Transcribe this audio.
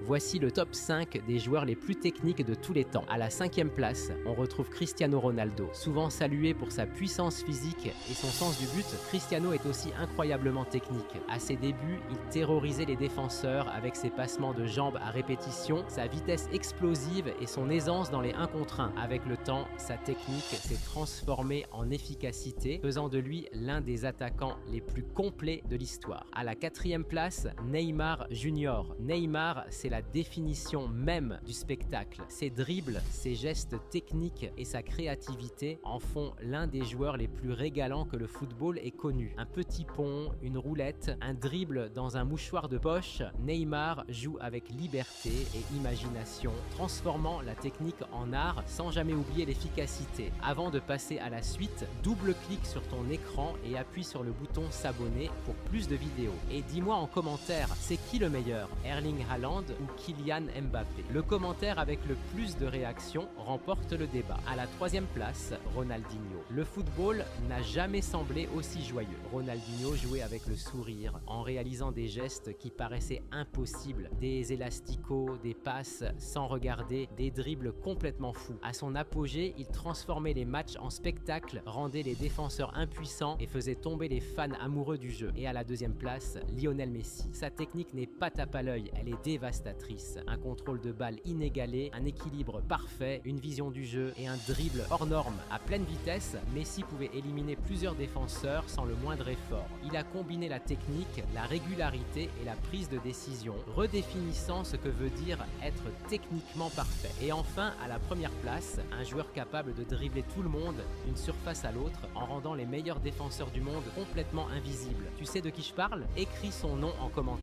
Voici le top 5 des joueurs les plus techniques de tous les temps. À la 5e place, on retrouve Cristiano Ronaldo. Souvent salué pour sa puissance physique et son sens du but, Cristiano est aussi incroyablement technique. À ses débuts, il terrorisait les défenseurs avec ses passements de jambes à répétition, sa vitesse explosive et son aisance dans les 1 contre 1. Avec le temps, sa technique s'est transformée en efficacité, faisant de lui l'un des attaquants les plus complets de l'histoire. À la 4e place, Neymar Junior. Neymar, c'est la définition même du spectacle. Ses dribbles, ses gestes techniques et sa créativité en font l'un des joueurs les plus régalants que le football ait connu. Un petit pont, une roulette, un dribble dans un mouchoir de poche, Neymar joue avec liberté et imagination, transformant la technique en art sans jamais oublier l'efficacité. Avant de passer à la suite, double-clique sur ton écran et appuie sur le bouton s'abonner pour plus de vidéos. Et dis-moi en commentaire, c'est qui le meilleur, Erling Haaland ou Kylian Mbappé? Le commentaire avec le plus de réactions remporte le débat. À la 3e place, Ronaldinho. Le football n'a jamais semblé aussi joyeux. Ronaldinho jouait avec le sourire, en réalisant des gestes qui paraissaient impossibles. Des élasticos, des passes sans regarder, des dribbles complètement fous. À son apogée, il transformait les matchs en spectacle, rendait les défenseurs impuissants et faisait tomber les fans amoureux du jeu. Et à la 2e place, Lionel Messi. Sa technique n'est pas tape à l'œil, elle est dévastatrice. Un contrôle de balle inégalé, un équilibre parfait, une vision du jeu et un dribble hors norme. À pleine vitesse, Messi pouvait éliminer plusieurs défenseurs sans le moindre effort. Il a combiné la technique, la régularité et la prise de décision, redéfinissant ce que veut dire être techniquement parfait. Et enfin, à la 1re place, un joueur capable de dribbler tout le monde d'une surface à l'autre en rendant les meilleurs défenseurs du monde complètement invisibles. Tu sais de qui je parle? Écris son nom en commentaire.